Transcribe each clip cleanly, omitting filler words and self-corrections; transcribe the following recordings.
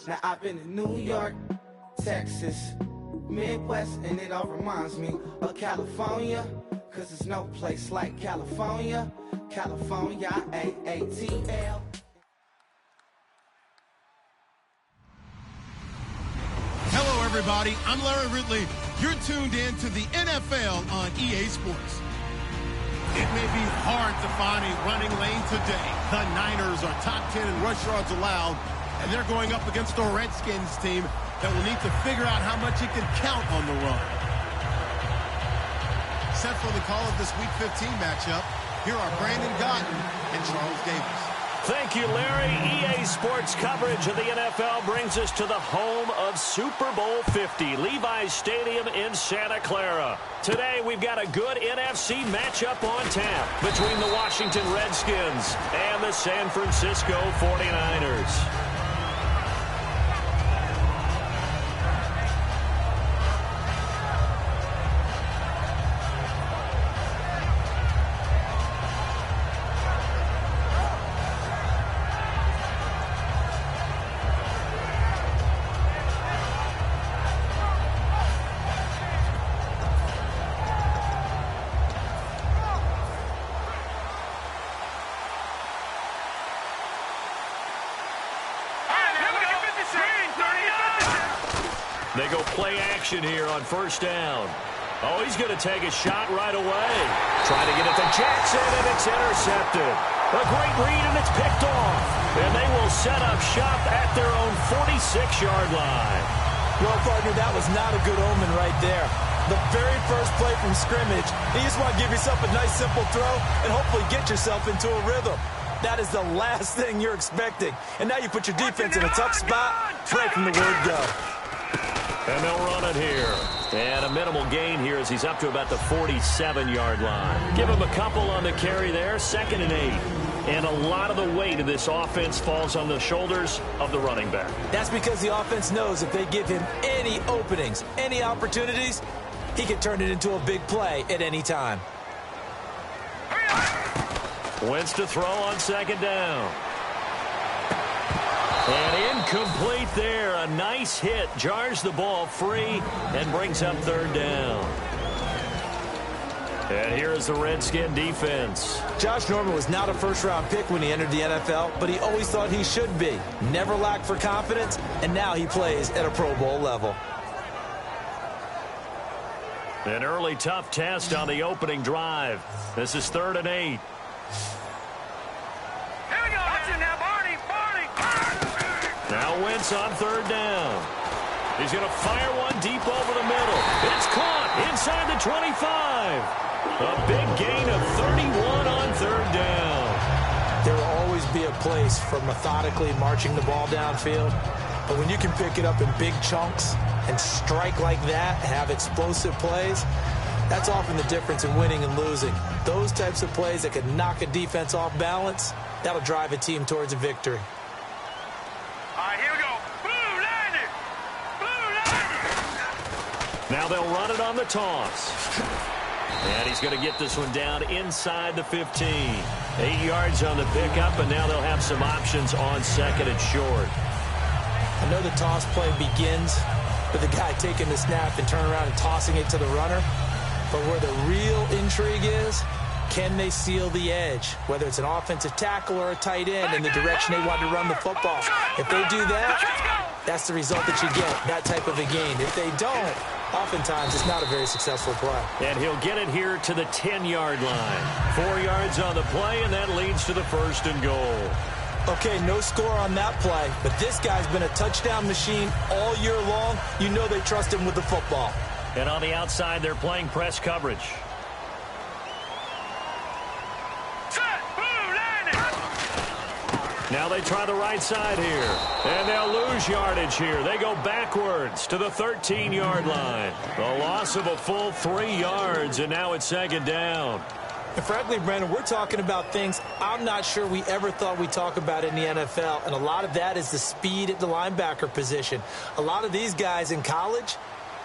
Now I've been in New York, Texas, Midwest, and it all reminds me of California, cause there's no place like California. California, A-A-T-L. Hello, everybody. I'm Larry Ridley. You're tuned in to the NFL on EA Sports. It may be hard to find a running lane today. The Niners are top 10 in rush yards allowed, and they're going up against a Redskins team that will need to figure out how much it can count on the run. Set for the call of this Week 15 matchup, here are Brandon Gotton and Charles Davis. Thank you, Larry. EA Sports coverage of the NFL brings us to the home of Super Bowl 50, Levi's Stadium in Santa Clara. Today, we've got a good NFC matchup on tap between the Washington Redskins and the San Francisco 49ers. They go play action here on first down. Oh, he's going to take a shot right away. Trying to get it to Jackson, and it's intercepted. A great read, and it's picked off. And they will set up shop at their own 46-yard line. Well, partner, that was not a good omen right there. The very first play from scrimmage, you just want to give yourself a nice, simple throw and hopefully get yourself into a rhythm. That is the last thing you're expecting. And now you put your defense in a tough spot right from the word go. And they'll run it here. And a minimal gain here as he's up to about the 47-yard line. Give him a couple on the carry there, 2nd and 8. And a lot of the weight of this offense falls on the shoulders of the running back. That's because the offense knows if they give him any openings, any opportunities, he can turn it into a big play at any time. Wentz to throw on 2nd down. And incomplete there. A nice hit. Jars the ball free and brings up 3rd down. And here is the Redskin defense. Josh Norman was not a first-round pick when he entered the NFL, but he always thought he should be. Never lacked for confidence, and now he plays at a Pro Bowl level. An early tough test on the opening drive. This is 3rd and 8. Now Wentz on 3rd down. He's going to fire one deep over the middle. It's caught inside the 25. A big gain of 31 on 3rd down. There will always be a place for methodically marching the ball downfield. But when you can pick it up in big chunks and strike like that, have explosive plays, that's often the difference in winning and losing. Those types of plays that can knock a defense off balance, that'll drive a team towards a victory. Now they'll run it on the toss. And he's going to get this one down inside the 15. 8 yards on the pickup, and now they'll have some options on 2nd and short. I know the toss play begins with the guy taking the snap and turning around and tossing it to the runner. But where the real intrigue is, can they seal the edge? Whether it's an offensive tackle or a tight end in the direction they want to run the football. If they do that, that's the result that you get, that type of a gain. If they don't, oftentimes it's not a very successful play. And he'll get it here to the 10-yard line. 4 yards on the play, and that leads to the 1st and goal. Okay, no score on that play, but this guy's been a touchdown machine all year long. You know they trust him with the football. And on the outside, they're playing press coverage. Now they try the right side here. And they'll lose yardage here. They go backwards to the 13-yard line. A loss of a full 3 yards, and now it's 2nd down. And frankly, Brandon, we're talking about things I'm not sure we ever thought we'd talk about in the NFL, and a lot of that is the speed at the linebacker position. A lot of these guys in college,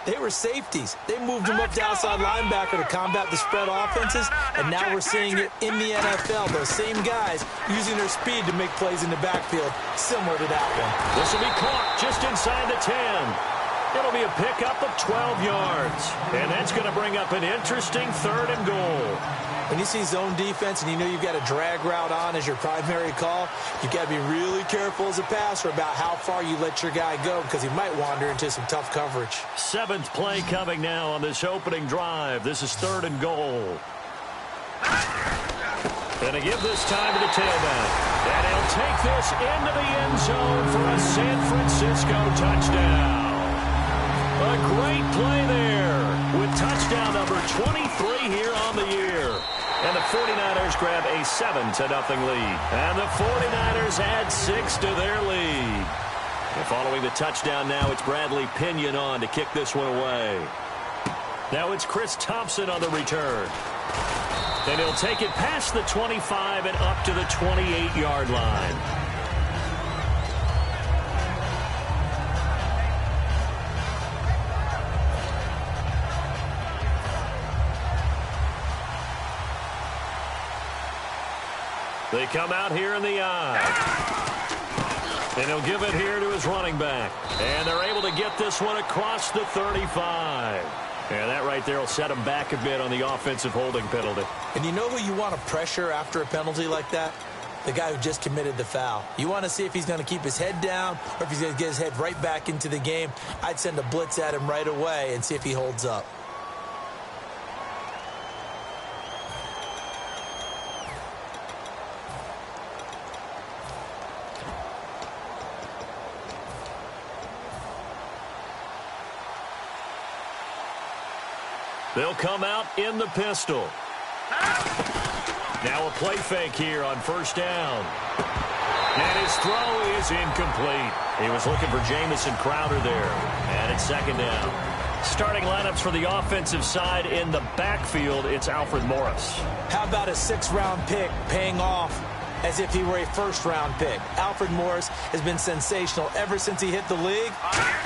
They were safeties. They moved him up to outside linebacker to combat the spread offenses, and now we're seeing it in the NFL. Those same guys using their speed to make plays in the backfield, similar to that one. This will be caught just inside the 10. It'll be a pickup of 12 yards, and that's going to bring up an interesting 3rd and goal. When you see zone defense and you know you've got a drag route on as your primary call, you've got to be really careful as a passer about how far you let your guy go because he might wander into some tough coverage. 7th play coming now on this opening drive. This is 3rd and goal. Going to give this time to the tailback. And he'll take this into the end zone for a San Francisco touchdown. A great play there with touchdown number 23 here on the year. And the 49ers grab a 7-0 lead. And the 49ers add 6 to their lead. And following the touchdown now, it's Bradley Pinion on to kick this one away. Now it's Chris Thompson on the return. And he'll take it past the 25 and up to the 28-yard line. They come out here in the eye. And he'll give it here to his running back. And they're able to get this one across the 35. And that right there will set him back a bit on the offensive holding penalty. And you know who you want to pressure after a penalty like that? The guy who just committed the foul. You want to see if he's going to keep his head down or if he's going to get his head right back into the game. I'd send a blitz at him right away and see if he holds up. They'll come out in the pistol. Now a play fake here on 1st down. And his throw is incomplete. He was looking for Jamison Crowder there. And it's 2nd down. Starting lineups for the offensive side in the backfield, it's Alfred Morris. How about a 6th-round pick paying off as if he were a 1st-round pick? Alfred Morris has been sensational ever since he hit the league,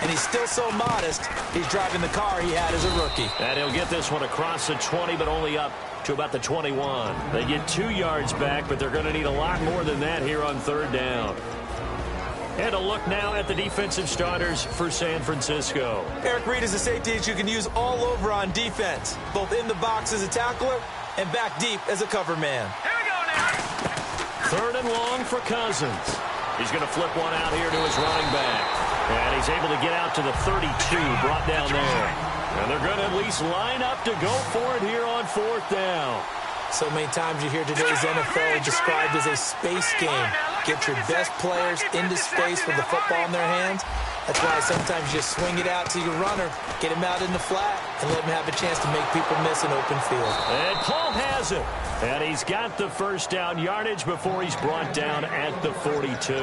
and he's still so modest, he's driving the car he had as a rookie. And he'll get this one across the 20, but only up to about the 21. They get 2 yards back, but they're going to need a lot more than that here on 3rd down. And a look now at the defensive starters for San Francisco. Eric Reed is a safety that you can use all over on defense, both in the box as a tackler and back deep as a cover man. 3rd and long for Cousins. He's going to flip one out here to his running back. And he's able to get out to the 32, brought down there. And they're going to at least line up to go for it here on 4th down. So many times you hear today's NFL described as a space game. Get your best players into space with the football in their hands. That's why sometimes you just swing it out to your runner, get him out in the flat, and let him have a chance to make people miss an open field. And Paul has it. And he's got the 1st down yardage before he's brought down at the 42.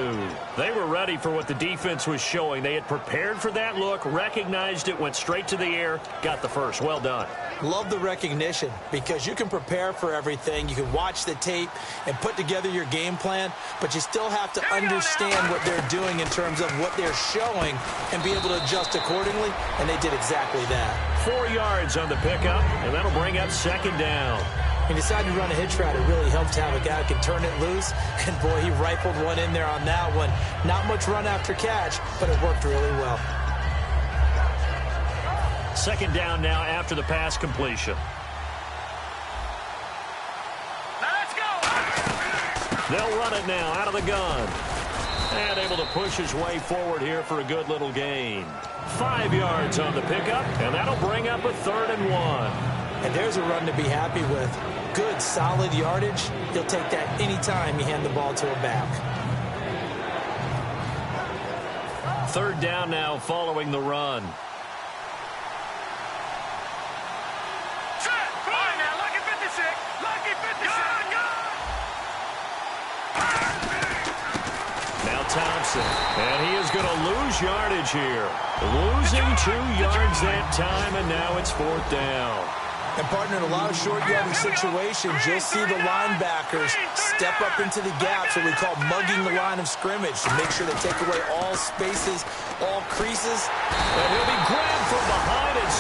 They were ready for what the defense was showing. They had prepared for that look, recognized it, went straight to the air, got the first. Well done. Love the recognition because you can prepare for everything. You can watch the tape and put together your game plan, but you still have to understand what they're doing in terms of what they're showing and be able to adjust accordingly, and they did exactly that. 4 yards on the pickup, and that'll bring up 2nd down. He decided to run a hitch route. It really helped to have a guy who can turn it loose, and boy, he rifled one in there on that one. Not much run after catch, but it worked really well. 2nd down now after the pass completion. Now let's go! They'll run it now out of the gun. And able to push his way forward here for a good little gain. 5 yards on the pickup, and that'll bring up a 3rd and 1. And there's a run to be happy with. Good, solid yardage. He'll take that anytime you hand the ball to a back. 3rd down now following the run. Now Thompson, and he is going to lose yardage here. Losing 2 yards that time, and now it's 4th down. And, partner, in a lot of short yardage situations, you'll see the linebackers step up into the gaps, what we call mugging the line of scrimmage, to make sure they take away all spaces, all creases. And he'll be grabbed from behind and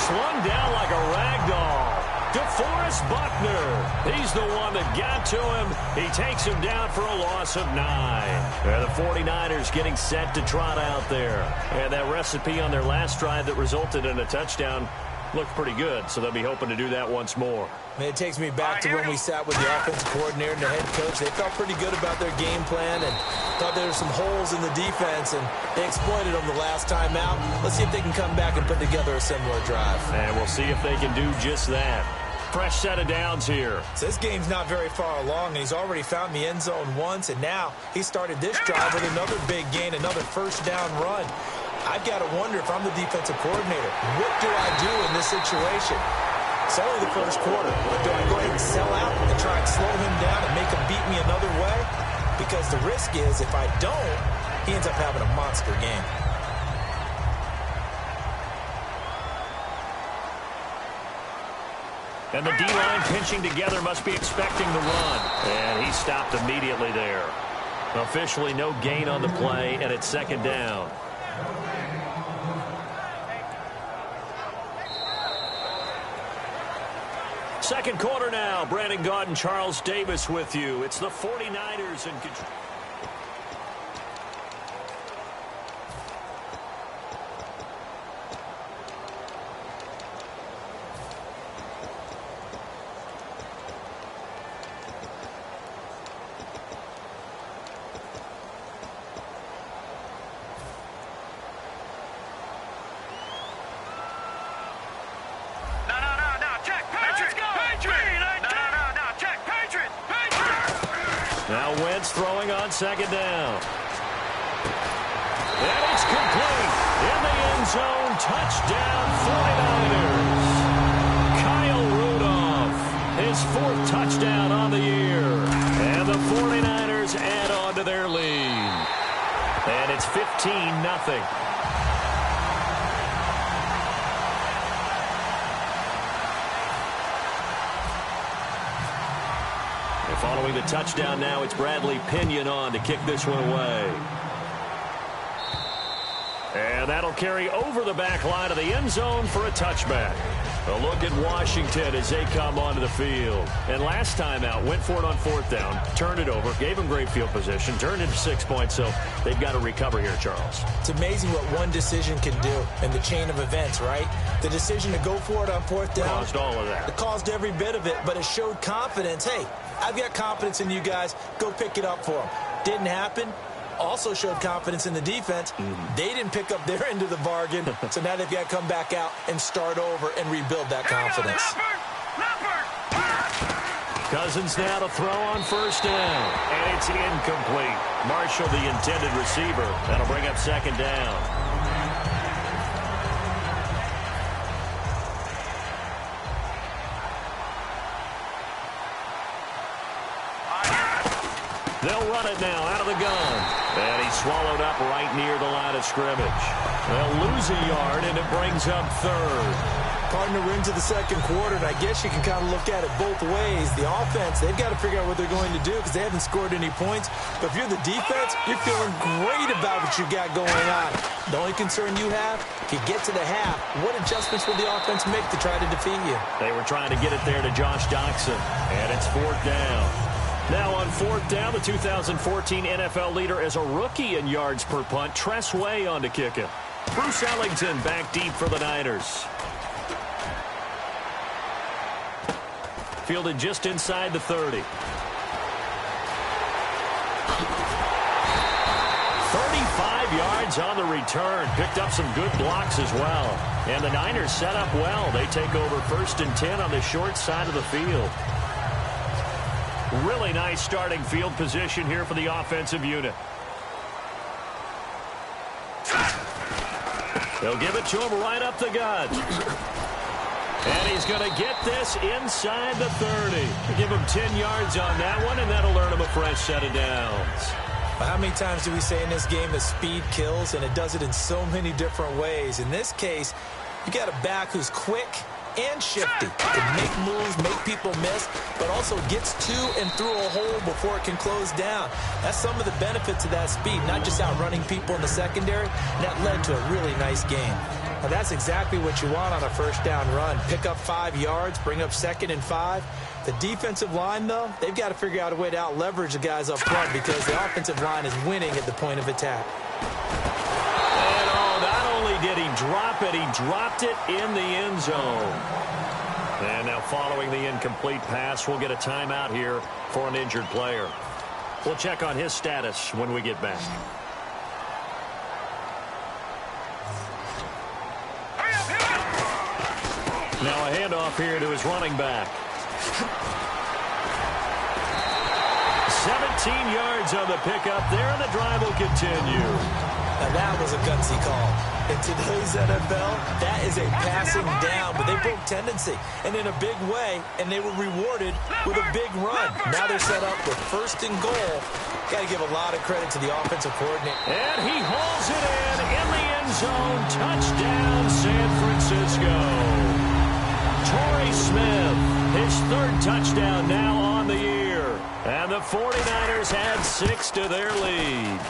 DeForest Buckner. He's the one that got to him. He takes him down for a loss of 9. And the 49ers getting set to trot out there. And that recipe on their last drive that resulted in a touchdown looked pretty good, so they'll be hoping to do that once more. Man, it takes me back to when we sat with the offensive coordinator and the head coach. They felt pretty good about their game plan and thought there were some holes in the defense, and they exploited them the last time out. Let's see if they can come back and put together a similar drive. And we'll see if they can do just that. Fresh set of downs here. So this game's not very far along, and he's already found the end zone once, and now he started this drive with another big gain, another first down run. I've got to wonder if I'm the defensive coordinator, what do I do in this situation? It's only the first quarter, but do I go ahead and sell out and try and slow him down and make him beat me another way? Because the risk is if I don't, he ends up having a monster game. And the D-line pinching together must be expecting the run. And he stopped immediately there. Officially no gain on the play, and it's second down. Second quarter now. Brandon Gaud and Charles Davis with you. It's the 49ers in control. Now Wentz throwing on second down. And it's complete. In the end zone, touchdown 49ers. Kyle Rudolph, his 4th touchdown on the year. And the 49ers add on to their lead. And it's 15-0. Following the touchdown now, it's Bradley Pinion on to kick this one away. And that'll carry over the back line of the end zone for a touchback. A look at Washington as they come onto the field. And last time out, went for it on 4th down, turned it over, gave them great field position, turned it to 6 points, so they've got to recover here, Charles. It's amazing what one decision can do in the chain of events, right? The decision to go for it on 4th down. Caused all of that. It caused every bit of it, but it showed confidence. Hey, I've got confidence in you guys. Go pick it up for them. Didn't happen. Also showed confidence in the defense. They didn't pick up their end of the bargain, so now they've got to come back out and start over and rebuild that confidence. Cousins now to throw on first down, and it's incomplete. Marshall, the intended receiver. That'll bring up second down. They'll run it now out of the gun. And he's swallowed up right near the line of scrimmage. They'll lose a yard, and it brings up 3rd. Partner, we're into the second quarter, and I guess you can kind of look at it both ways. The offense, they've got to figure out what they're going to do because they haven't scored any points. But if you're the defense, you're feeling great about what you got going on. The only concern you have, if you get to the half, what adjustments will the offense make to try to defeat you? They were trying to get it there to Josh Doxson, and it's 4th down. Now on 4th down, the 2014 NFL leader as a rookie in yards per punt, Tress Way on to kick it. Bruce Ellington back deep for the Niners. Fielded just inside the 30. 35 yards on the return. Picked up some good blocks as well. And the Niners set up well. They take over 1st and 10 on the short side of the field. Really nice starting field position here for the offensive unit. They'll give it to him right up the gut. And he's going to get this inside the 30. Give him 10 yards on that one, and that'll earn him a fresh set of downs. Well, how many times do we say in this game that speed kills, and it does it in so many different ways? In this case, you got a back who's quick and shifty. Can make moves, make people miss, but also gets to and through a hole before it can close down. That's some of the benefits of that speed, not just outrunning people in the secondary. That led to a really nice game. Now, that's exactly what you want on a first down run. Pick up 5 yards, bring up 2nd and 5. The defensive line, though, they've got to figure out a way to out-leverage the guys up front because the offensive line is winning at the point of attack. And not only did he drop it, he dropped it in the end zone. And now following the incomplete pass, we'll get a timeout here for an injured player. We'll check on his status when we get back. Now a handoff here to his running back. 17 yards on the pickup there, and the drive will continue. Now that was a gutsy call. In today's NFL, that is a passing down, but they broke tendency and in a big way, and they were rewarded with a big run. Now they're set up with 1st and goal. Got to give a lot of credit to the offensive coordinator. And he hauls it in the end zone. Touchdown, San Francisco. Torrey Smith, his 3rd touchdown now on the year. And the 49ers add 6 to their lead.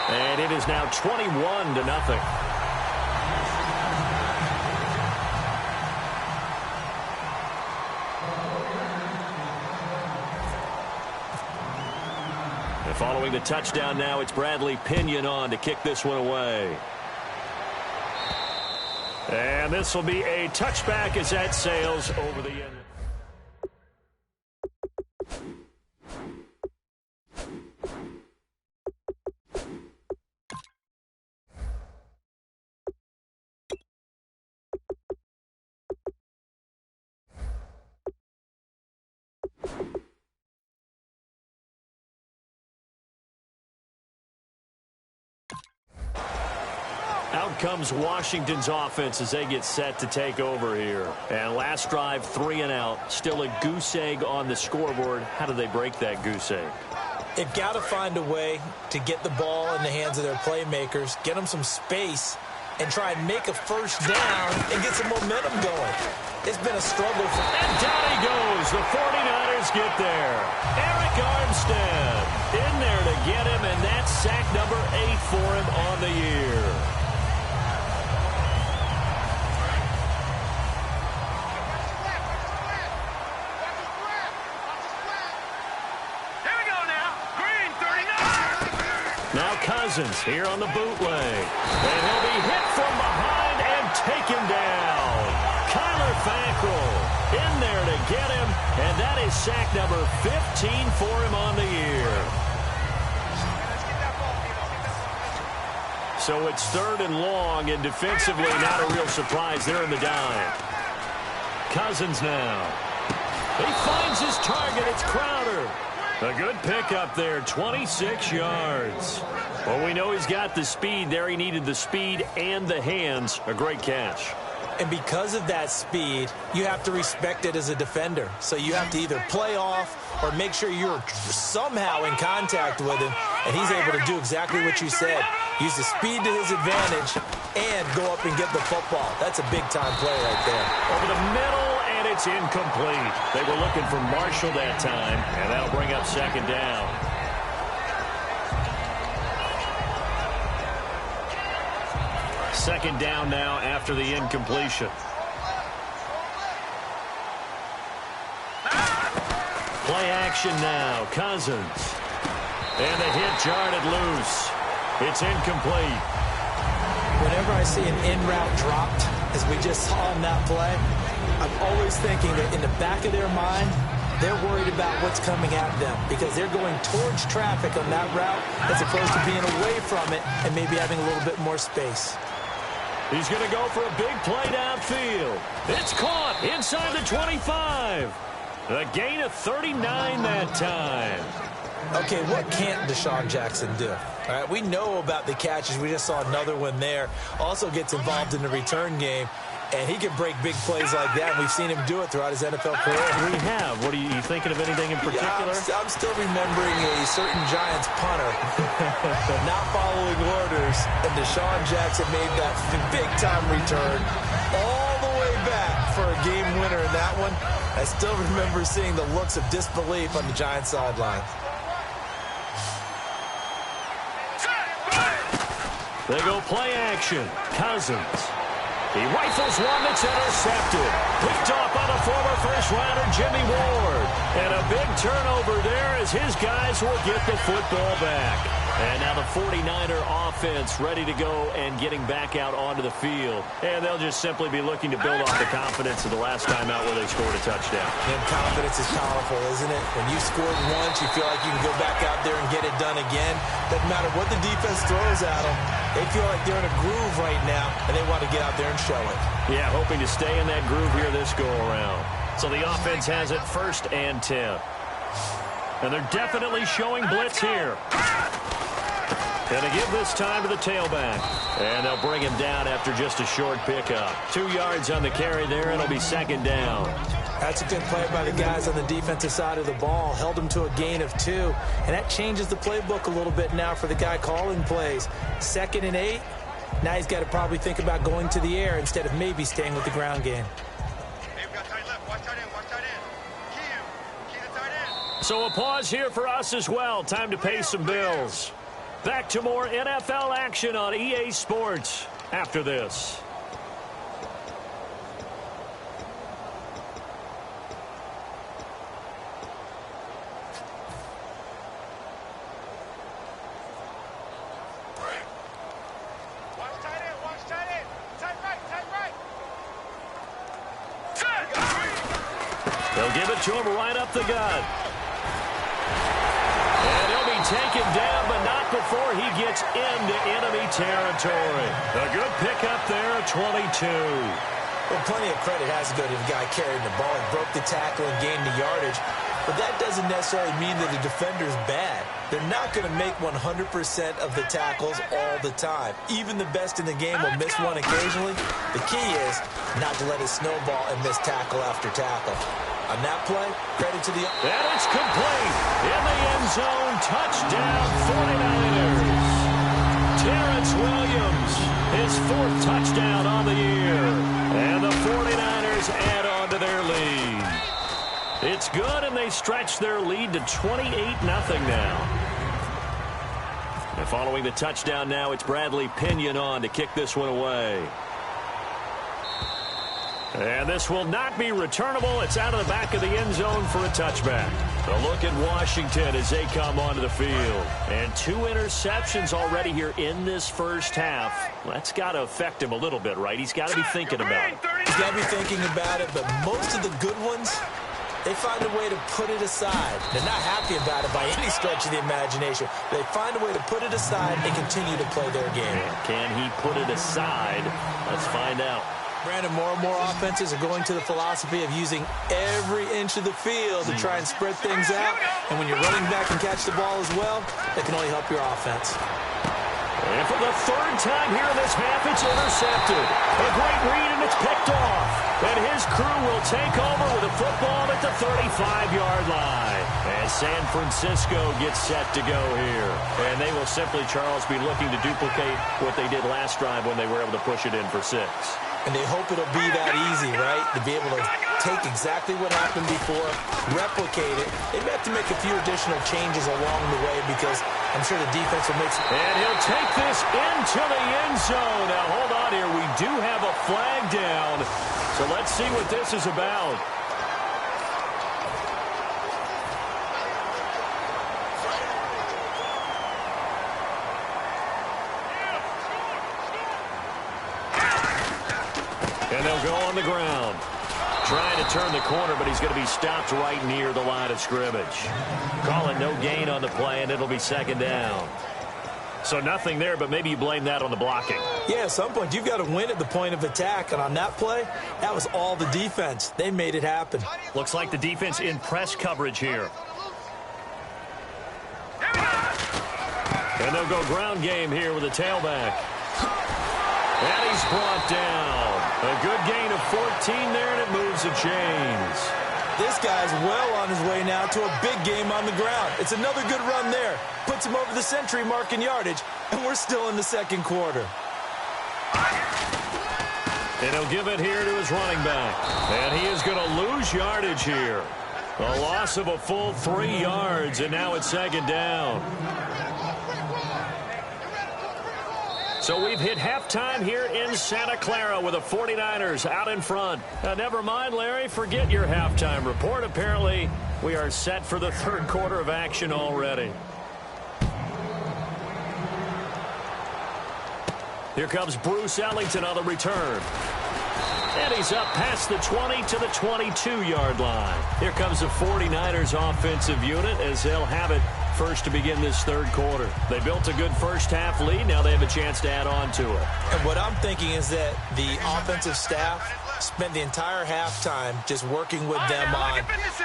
And it is now 21-0. And following the touchdown now, it's Bradley Pinion on to kick this one away. And this will be a touchback as that sails over the end. Out comes Washington's offense as they get set to take over here. And last drive, 3 and out. Still a goose egg on the scoreboard. How do they break that goose egg? They've got to find a way to get the ball in the hands of their playmakers, get them some space, and try and make a first down and get some momentum going. It's been a struggle for them. And down he goes. The 49ers get there. Eric Armstead in there to get him, and that's sack number 8 for him on the year. Now Cousins here on the bootleg. And he'll be hit from behind and taken down. Kyler Fackrell in there to get him. And that is sack number 15 for him on the year. So it's 3rd and long, and defensively not a real surprise. They're in the dime. Cousins now. He finds his target. It's Crowder. A good pickup there, 26 yards. Well, we know he's got the speed there. He needed the speed and the hands. A great catch. And because of that speed, you have to respect it as a defender. So you have to either play off or make sure you're somehow in contact with him. And he's able to do exactly what you said. Use the speed to his advantage and go up and get the football. That's a big-time play right there. Over the middle, and it's incomplete. They were looking for Marshall that time, and that'll bring up 2nd down. Second down now after the incompletion. Play action now. Cousins. And the hit jarred it loose. It's incomplete. Whenever I see an in-route dropped, as we just saw in that play, I'm always thinking that in the back of their mind, they're worried about what's coming at them because they're going towards traffic on that route as opposed to being away from it and maybe having a little bit more space. He's going to go for a big play downfield. It's caught inside the 25. A gain of 39 that time. Okay, what can't Deshaun Jackson do? All right, we know about the catches. We just saw another one there. Also gets involved in the return game, and he can break big plays like that. And we've seen him do it throughout his NFL career. We have. What are you thinking of anything in particular? Yeah, I'm still remembering a certain Giants punter not following orders, and Deshaun Jackson made that big-time return all the way back for a game winner in that one. I still remember seeing the looks of disbelief on the Giants sideline. They go play action. Cousins. He rifles one that's intercepted. Picked off by the former first-rounder Jimmy Ward. And a big turnover there as his guys will get the football back. And now the 49er offense ready to go and getting back out onto the field. And they'll just simply be looking to build off the confidence of the last time out where they scored a touchdown. And confidence is powerful, isn't it? When you scored once, you feel like you can go back out there and get it done again. Doesn't matter what the defense throws at them. They feel like they're in a groove right now, and they want to get out there and show it. Yeah, hoping to stay in that groove here this go-around. So the offense has it 1st and 10. And they're definitely showing blitz here. Going to give this time to the tailback. And they'll bring him down after just a short pickup. 2 yards on the carry there, and it'll be 2nd down. That's a good play by the guys on the defensive side of the ball. Held them to a gain of 2. And that changes the playbook a little bit now for the guy calling plays. 2nd and 8. Now he's got to probably think about going to the air instead of maybe staying with the ground game. So a pause here for us as well. Time to pay some bills. Back to more NFL action on EA Sports after this. They'll give it to him right up the gut. And he'll be taken down, but not before he gets into enemy territory. A good pickup there at 22. Well, plenty of credit has to go to the guy carrying the ball. He broke the tackle and gained the yardage. But that doesn't necessarily mean that the defender's bad. They're not going to make 100% of the tackles all the time. Even the best in the game will miss one occasionally. The key is not to let it snowball and miss tackle after tackle. On that play, credit to the... And it's complete. In the end zone, touchdown 49ers. Terrence Williams, his 4th touchdown on the year. And the 49ers add on to their lead. It's good, and they stretch their lead to 28-0 now. And following the touchdown now, it's Bradley Pinion on to kick this one away. And this will not be returnable. It's out of the back of the end zone for a touchback. A look at Washington as they come onto the field. And 2 interceptions already here in this first half. That's got to affect him a little bit, right? He's got to be thinking about it. He's got to be thinking about it, but most of the good ones, they find a way to put it aside. They're not happy about it by any stretch of the imagination. They find a way to put it aside and continue to play their game. Can he put it aside? Let's find out. Brandon, more and more offenses are going to the philosophy of using every inch of the field to try and spread things out. And when you're running back and catch the ball as well, that can only help your offense. And for the 3rd time here in this half, it's intercepted. A great read, and it's picked off. And his crew will take over with a football at the 35-yard line. And San Francisco gets set to go here. And they will simply, Charles, be looking to duplicate what they did last drive when they were able to push it in for 6. And they hope it'll be that easy, right? To be able to take exactly what happened before, replicate it. They may have to make a few additional changes along the way because I'm sure the defense will make some... And he'll take this into the end zone. Now, hold on here. We do have a flag down. So let's see what this is about. And they'll go on the ground. Trying to turn the corner, but he's going to be stopped right near the line of scrimmage. Call it no gain on the play, and it'll be 2nd down. So nothing there, but maybe you blame that on the blocking. Yeah, at some point, you've got to win at the point of attack. And on that play, that was all the defense. They made it happen. Looks like the defense in press coverage here. And they'll go ground game here with a tailback. And he's brought down. A good gain of 14 there, and it moves the chains. This guy's well on his way now to a big game on the ground. It's another good run there. Puts him over the century mark in yardage, and we're still in the 2nd quarter. And he'll give it here to his running back. And he is going to lose yardage here. A loss of a full 3 yards, and now it's 2nd down. So we've hit halftime here in Santa Clara with the 49ers out in front. Never mind, Larry, forget your halftime report. Apparently, we are set for the third quarter of action already. Here comes Bruce Ellington on the return. And he's up past the 20 to the 22-yard line. Here comes the 49ers offensive unit as they'll have it first to begin this third quarter. They built a good first-half lead. Now they have a chance to add on to it. And what I'm thinking is that the offensive staff spent the entire halftime just working with them on,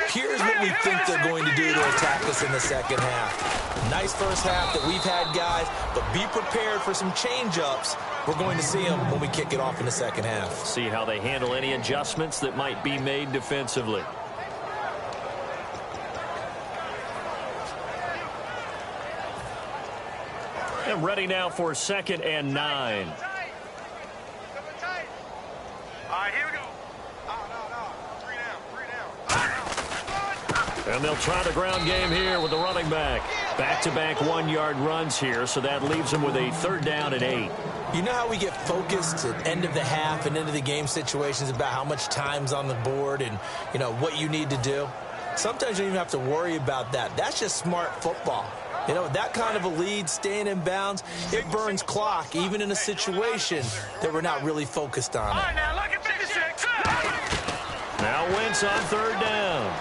here's what we think they're going to do to attack us in the second half. Nice first half that we've had, guys, but be prepared for some change-ups. We're going to see them when we kick it off in the second half. See how they handle any adjustments that might be made defensively. And ready now for 2nd and 9. All right, here we go. And they'll try the ground game here with the running back. Back-to-back 1-yard runs here, so that leaves them with a 3rd down and 8. You know how we get focused at end of the half and end of the game situations about how much time's on the board and, you know, what you need to do? Sometimes you don't even have to worry about that. That's just smart football. You know, that kind of a lead, staying in bounds, it burns clock, even in a situation that we're not really focused on it. All right, now look at 56. Now Wentz on 3rd down.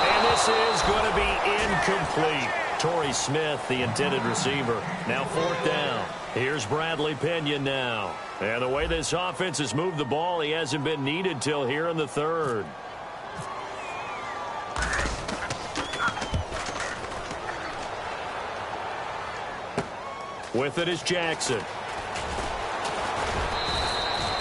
And this is going to be incomplete. Torrey Smith, the intended receiver. Now 4th down. Here's Bradley Pinion now. And the way this offense has moved the ball, he hasn't been needed till here in the 3rd. With it is Jackson.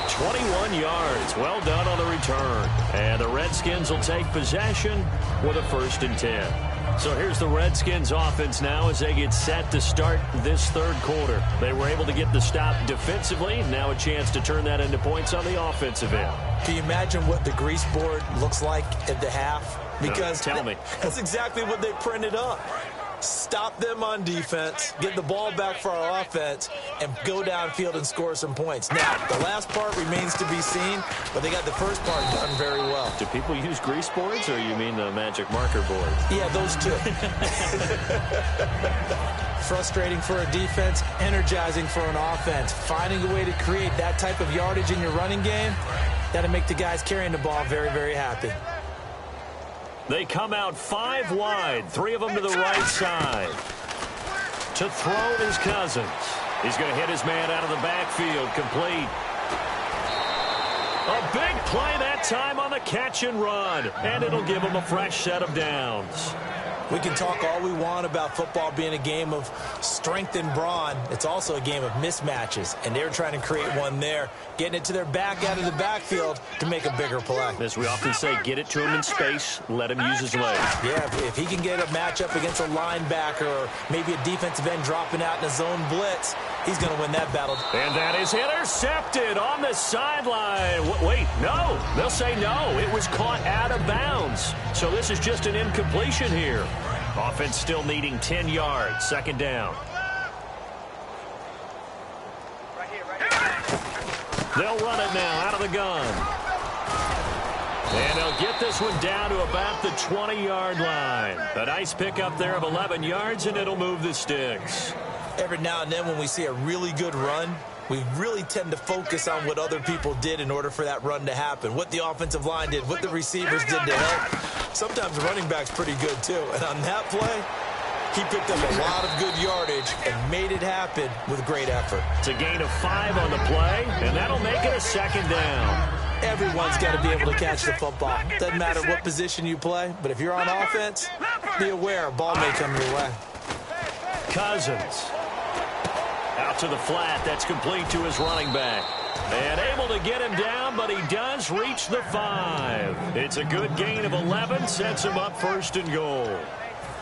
21 yards. Well done on the return. And the Redskins will take possession with a 1st and 10. So here's the Redskins offense now as they get set to start this third quarter. They were able to get the stop defensively. Now a chance to turn that into points on the offensive end. Can you imagine what the grease board looks like at the half? Because no, tell me. That's exactly what they printed up. Stop them on defense, get the ball back for our offense, and go downfield and score some points. Now, the last part remains to be seen, but they got the first part done very well. Do people use grease boards, or you mean the magic marker board? Yeah, those two. Frustrating for a defense, energizing for an offense. Finding a way to create that type of yardage in your running game, that'll make the guys carrying the ball very, very happy. They come out 5 wide, 3 of them to the right side. To throw is Cousins. He's going to hit his man out of the backfield, complete. A big play that time on the catch and run, and it'll give him a fresh set of downs. We can talk all we want about football being a game of strength and brawn. It's also a game of mismatches, and they're trying to create one there, getting it to their back out of the backfield to make a bigger play. As we often say, get it to him in space, let him use his legs. Yeah, if he can get a matchup against a linebacker or maybe a defensive end dropping out in a zone blitz, he's going to win that battle. And that is intercepted on the sideline. Wait, no. They'll say no. It was caught out of bounds. So this is just an incompletion here. Offense still needing 10 yards. 2nd down. They'll run it now out of the gun. And they'll get this one down to about the 20-yard line. A nice pickup there of 11 yards, and it'll move the sticks. Every now and then when we see a really good run, we really tend to focus on what other people did in order for that run to happen. What the offensive line did, what the receivers did to help. Sometimes the running back's pretty good, too. And on that play, he picked up a lot of good yardage and made it happen with great effort. It's a gain of 5 on the play, and that'll make it a 2nd down. Everyone's got to be able to catch the football. Doesn't matter what position you play, but if you're on offense, be aware a ball may come your way. Cousins. Out to the flat. That's complete to his running back. And able to get him down, but he does reach the 5. It's a good gain of 11. Sets him up 1st and goal.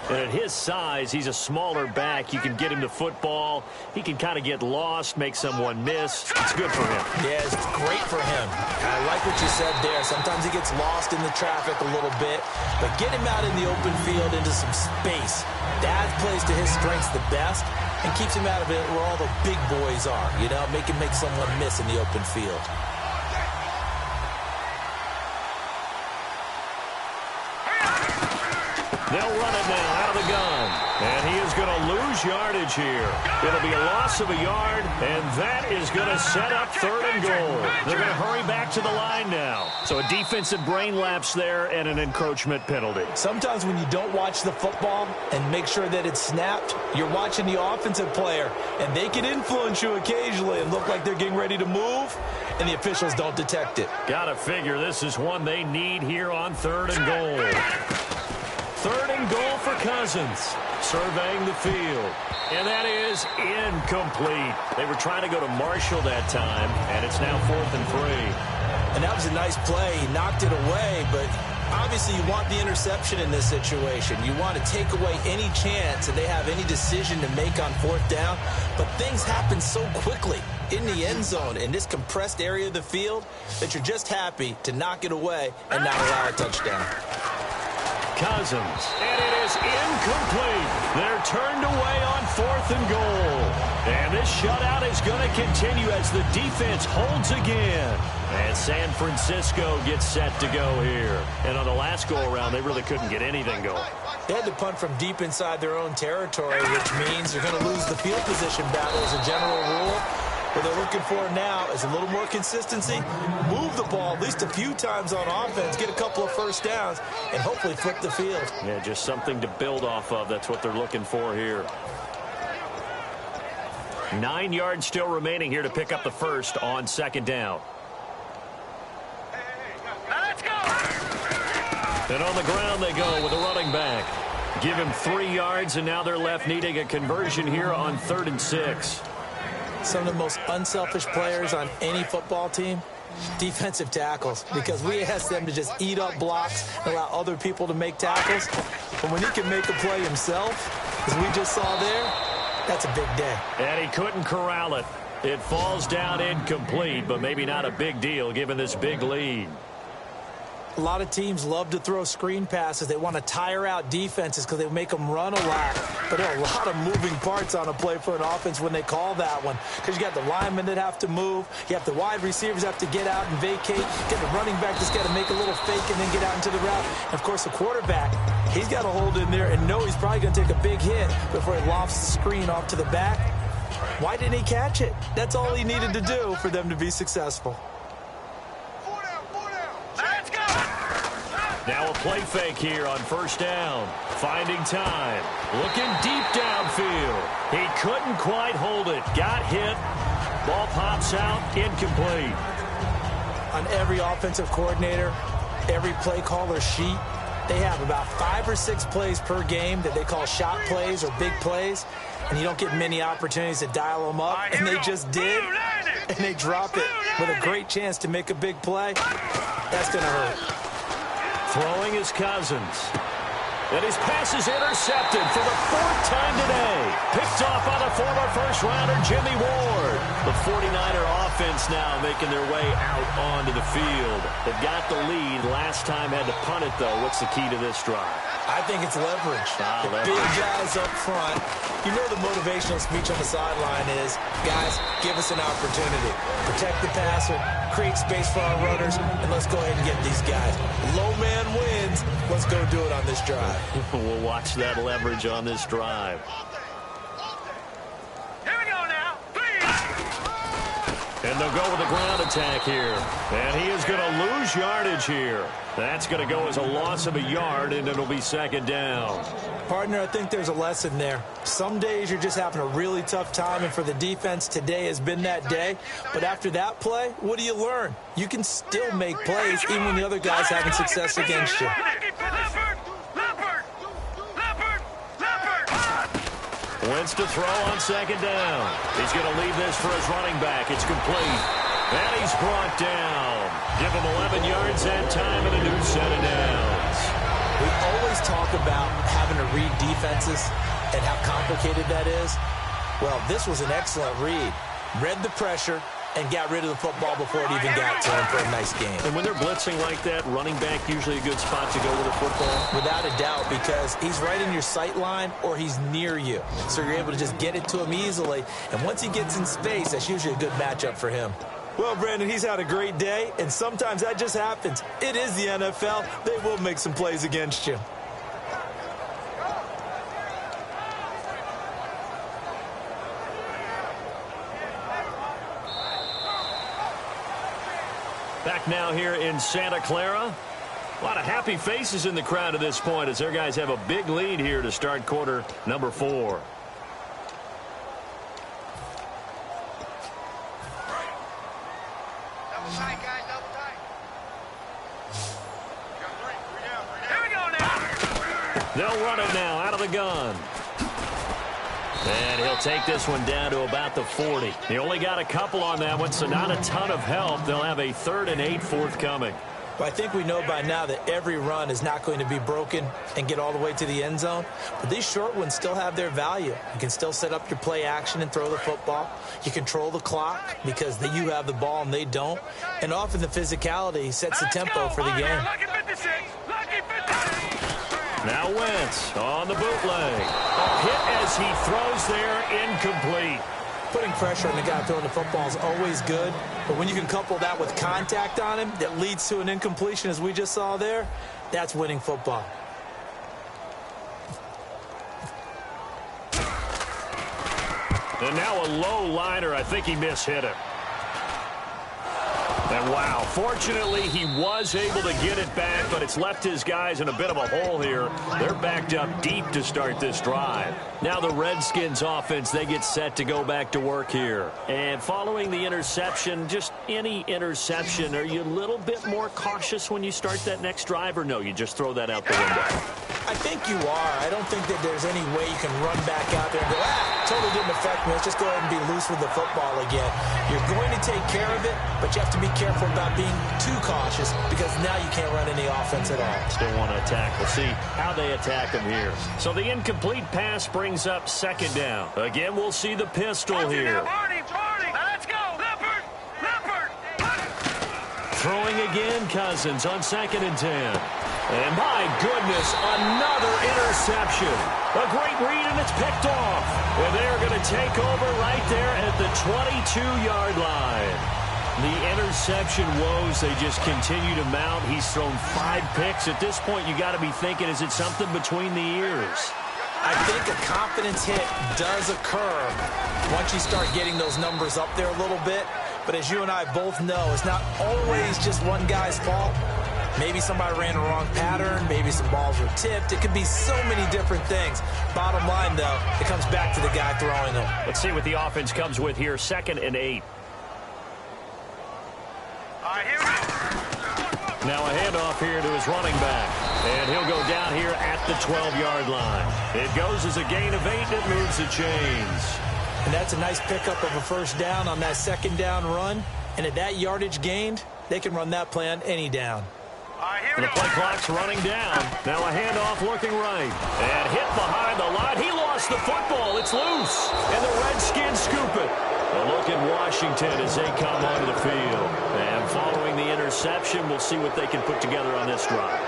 And at his size, he's a smaller back. You can get him the football. He can kind of get lost, make someone miss. It's good for him. Yeah, it's great for him. I like what you said there. Sometimes he gets lost in the traffic a little bit, but get him out in the open field into some space. That plays to his strengths the best and keeps him out of it where all the big boys are. You know, make someone miss in the open field. They'll run it now out of the gun. And he is going to lose yardage here. It'll be a loss of a yard, and that is going to set up 3rd and goal. They're going to hurry back to the line now. So a defensive brain lapse there and an encroachment penalty. Sometimes when you don't watch the football and make sure that it's snapped, you're watching the offensive player, and they can influence you occasionally and look like they're getting ready to move, and the officials don't detect it. Gotta figure this is one they need here on 3rd and goal. 3rd and goal for Cousins. Surveying the field. And that is incomplete. They were trying to go to Marshall that time, and it's now 4th and 3. And that was a nice play. He knocked it away, but obviously you want the interception in this situation. You want to take away any chance that they have any decision to make on 4th down. But things happen so quickly in the end zone in this compressed area of the field that you're just happy to knock it away and not allow a touchdown. Cousins, and it is incomplete. They're turned away on 4th and goal. And this shutout is going to continue as the defense holds again. And San Francisco gets set to go here. And on the last go-around, they really couldn't get anything going. They had to punt from deep inside their own territory, which means they're going to lose the field position battle as a general rule. What they're looking for now is a little more consistency, move the ball at least a few times on offense, get a couple of first downs, and hopefully flip the field. Yeah, just something to build off of. That's what they're looking for here. 9 yards still remaining here to pick up the first on 2nd down. Now let's go. And on the ground they go with a running back. Give him 3 yards, and now they're left needing a conversion here on 3rd and 6. Some of the most unselfish players on any football team, defensive tackles, because we ask them to just eat up blocks and allow other people to make tackles. But when he can make a play himself, as we just saw there, that's a big day. And he couldn't corral it. It falls down incomplete, but maybe not a big deal given this big lead. A lot of teams love to throw screen passes. They want to tire out defenses because they make them run a lot. But there are a lot of moving parts on a play for an offense when they call that one. Because you got the linemen that have to move. You have the wide receivers have to get out and vacate. You get the running back that's got to make a little fake and then get out into the route. And, of course, the quarterback, he's got to hold in there and know he's probably going to take a big hit before he lofts the screen off to the back. Why didn't he catch it? That's all he needed to do for them to be successful. Now a play fake here on 1st down. Finding time. Looking deep downfield. He couldn't quite hold it. Got hit. Ball pops out. Incomplete. On every offensive coordinator, every play caller sheet, they have about 5 or 6 plays per game that they call shot plays or big plays, and you don't get many opportunities to dial them up, and they just did, and they drop it with a great chance to make a big play. That's going to hurt. Throwing is Cousins. And his pass is intercepted for the 4th time today. Picked off by the former first-rounder Jimmy Ward. The 49er offense now making their way out onto the field. They've got the lead. Last time had to punt it, though. What's the key to this drive? I think it's leverage. The big guys up front. You know the motivational speech on the sideline is, guys, give us an opportunity. Protect the passer, create space for our runners, and let's go ahead and get these guys. Low man wins. Let's go do it on this drive. We'll watch that leverage on this drive. Here we go now. Please. And they'll go with a ground attack here. And he is going to lose yardage here. That's going to go as a loss of a yard, and it'll be 2nd down. Partner, I think there's a lesson there. Some days you're just having a really tough time, and for the defense, today has been that day. But after that play, what do you learn? You can still make plays even when the other guy's having success against you. Wentz to throw on 2nd down. He's going to leave this for his running back. It's complete. And he's brought down. Give him 11 yards that time and a new set of downs. We always talk about having to read defenses and how complicated that is. Well, this was an excellent read. Read the pressure and got rid of the football before it even got to him for a nice game. And when they're blitzing like that, running back usually a good spot to go with the football? Without a doubt, because he's right in your sight line or he's near you. So you're able to just get it to him easily. And once he gets in space, that's usually a good matchup for him. Well, Brandon, he's had a great day, and sometimes that just happens. It is the NFL. They will make some plays against you. Back now here in Santa Clara. A lot of happy faces in the crowd at this point as their guys have a big lead here to start quarter number 4. Double tight, guys, double tight. Here we go now. They'll run it now out of the gun. And he'll take this one down to about the 40. He only got a couple on that one, so not a ton of help. They'll have a 3rd and 8 forthcoming. Well, I think we know by now that every run is not going to be broken and get all the way to the end zone. But these short ones still have their value. You can still set up your play action and throw the football. You control the clock because you have the ball and they don't. And often the physicality sets the tempo for the game. Lucky 56. Lucky 56. Now Wentz on the bootleg. A hit as he throws there, incomplete. Putting pressure on the guy throwing the football is always good, but when you can couple that with contact on him that leads to an incompletion as we just saw there, that's winning football. And now a low liner. I think he mishit it. And wow, fortunately he was able to get it back, but it's left his guys in a bit of a hole here. They're backed up deep to start this drive. Now the Redskins offense, they get set to go back to work here. And following the interception, just any interception, are you a little bit more cautious when you start that next drive, or no, you just throw that out the window? I think you are. I don't think that there's any way you can run back out there and go, totally didn't affect me. Let's just go ahead and be loose with the football again. You're going to take care of it, but you have to be careful about being too cautious because now you can't run any offense at all. Still want to attack. We'll see how they attack him here. So the incomplete pass brings up 2nd down. Again, we'll see the pistol here. Let's go. Leopard. Throwing again, Cousins on 2nd and 10. And my goodness, another interception. A great read, and it's picked off. And they're going to take over right there at the 22-yard line. The interception woes, they just continue to mount. He's thrown 5 picks. At this point, you got to be thinking, is it something between the ears? I think a confidence hit does occur once you start getting those numbers up there a little bit. But as you and I both know, it's not always just one guy's fault. Maybe somebody ran a wrong pattern. Maybe some balls were tipped. It could be so many different things. Bottom line, though, it comes back to the guy throwing them. Let's see what the offense comes with here. 2nd and 8. All right, here we go. Now a handoff here to his running back. And he'll go down here at the 12-yard line. It goes as a gain of 8, and it moves the chains. And that's a nice pickup of a 1st down on that 2nd down run. And at that yardage gained, they can run that play on any down. And the play clock's running down. Now a handoff looking right. And hit behind the line. He lost the football. It's loose. And the Redskins scoop it. A look at Washington as they come onto the field. And following the interception, we'll see what they can put together on this drive.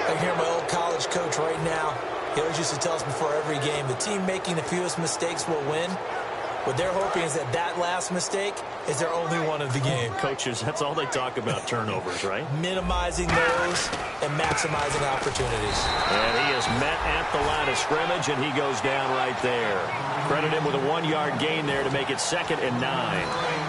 I hear my old college coach right now. He always used to tell us before every game, the team making the fewest mistakes will win. What they're hoping is that last mistake is their only one of the game. Coaches, that's all they talk about, turnovers, right? Minimizing those and maximizing opportunities. And he is met at the line of scrimmage, and he goes down right there. Credit him with a 1-yard gain there to make it 2nd and 9.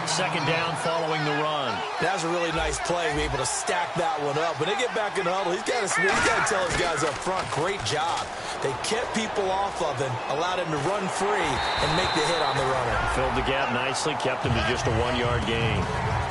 2nd down following the run. That was a really nice play, be able to stack that one up. When they get back in the huddle, he's got to tell his guys up front, great job. They kept people off of him, allowed him to run free and make the hit on the runner. Filled the gap nicely, kept him to just a 1-yard gain.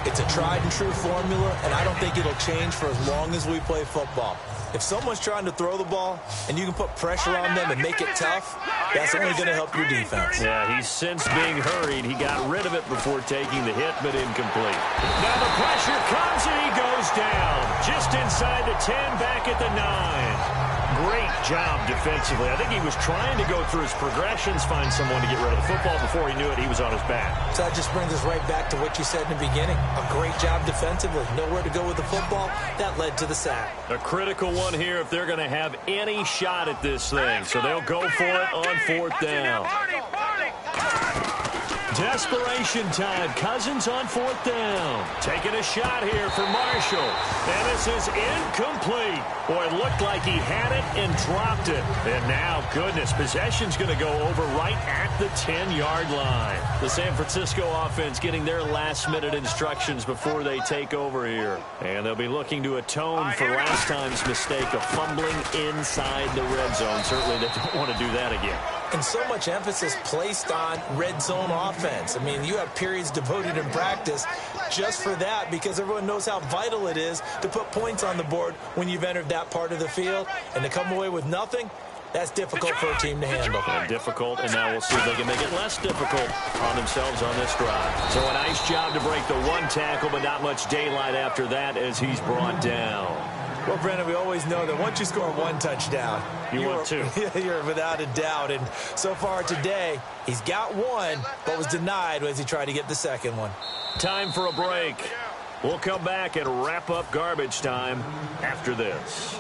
It's a tried and true formula, and I don't think it'll change for as long as we play football. If someone's trying to throw the ball and you can put pressure on them and make it tough, that's only going to help your defense. Yeah, he's since being hurried. He got rid of it before taking the hit, but incomplete. Now the pressure comes, and he goes down. Just inside the 10, back at the 9. job defensively. I think he was trying to go through his progressions, find someone to get rid of the football. Before he knew it, he was on his back. So that just brings us right back to what you said in the beginning. A great job defensively. Nowhere to go with the football. That led to the sack. A critical one here if they're going to have any shot at this thing. So they'll go for it on fourth down. Desperation time. Cousins on fourth down. Taking a shot here for Marshall. And this is incomplete. Boy, it looked like he had it and dropped it. And now, goodness, possession's going to go over right at the 10-yard line. The San Francisco offense getting their last-minute instructions before they take over here. And they'll be looking to atone for last time's mistake of fumbling inside the red zone. Certainly they don't want to do that again. And so much emphasis placed on red zone offense. I mean, you have periods devoted in practice just for that because everyone knows how vital it is to put points on the board when you've entered that part of the field. And to come away with nothing, that's difficult for a team to handle. Difficult, and now we'll see if they can make it less difficult on themselves on this drive. So a nice job to break the one tackle, but not much daylight after that as he's brought down. Well, Brennan, we always know that once you score one touchdown, you're without a doubt. And so far today, he's got one, but was denied as he tried to get the second one. Time for a break. We'll come back and wrap up garbage time after this.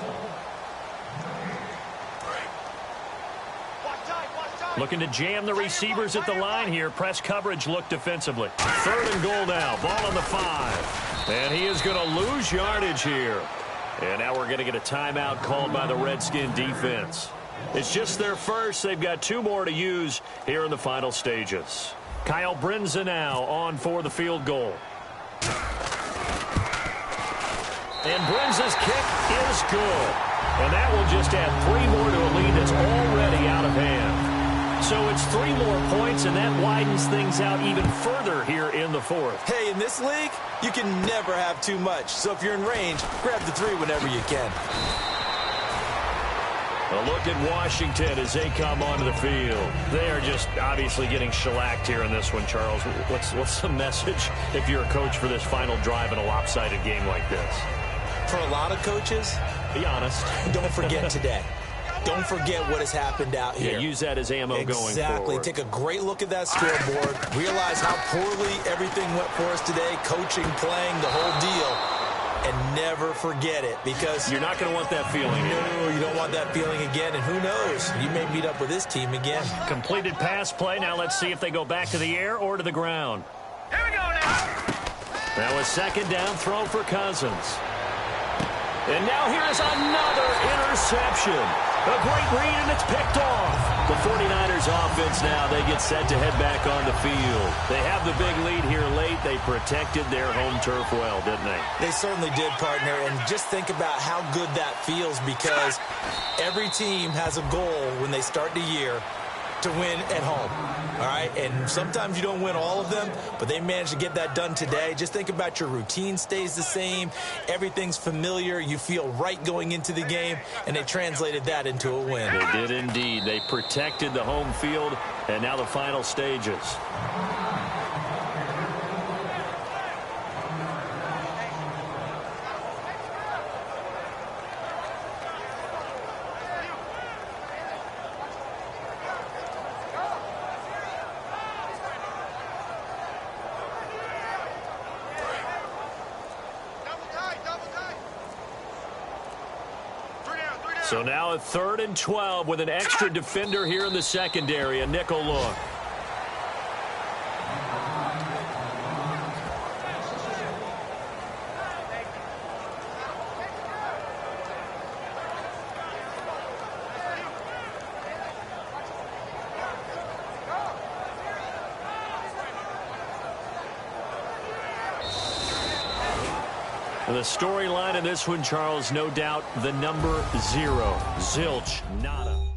Looking to jam the receivers at the line here. Press coverage look defensively. 3rd and goal now. Ball on the 5. And he is going to lose yardage here. And now we're going to get a timeout called by the Redskin defense. It's just their first. They've got 2 more to use here in the final stages. Kyle Brinza now on for the field goal. And Brinza's kick is good. And that will just add 3 more to a lead that's already out of hand. So it's 3 more points, and that widens things out even further here in the 4th. Hey, in this league, you can never have too much. So if you're in range, grab the 3 whenever you can. A look at Washington as they come onto the field. They are just obviously getting shellacked here in this one, Charles. What's the message if you're a coach for this final drive in a lopsided game like this? For a lot of coaches, be honest. Don't forget today. Don't forget what has happened out here. Yeah, use that as ammo going forward. Exactly. Take a great look at that scoreboard. Realize how poorly everything went for us today. Coaching, playing, the whole deal. And never forget it because you're not going to want that feeling. No, you don't want that feeling again. And who knows? You may meet up with this team again. Completed pass play. Now let's see if they go back to the air or to the ground. Here we go now. That was 2nd down throw for Cousins. And now here's another interception. A great read, and it's picked off. The 49ers offense now, they get set to head back on the field. They have the big lead here late. They protected their home turf well, didn't they? They certainly did, partner. And just think about how good that feels because every team has a goal when they start the year to win at home, all right? And sometimes you don't win all of them, but they managed to get that done today. Just think about your routine stays the same. Everything's familiar. You feel right going into the game, and they translated that into a win. They did indeed. They protected the home field, and now the final stages. So now a 3rd and 12 with an extra defender here in the secondary, a nickel look. The storyline in this one, Charles, no doubt the number 0, zilch, nada.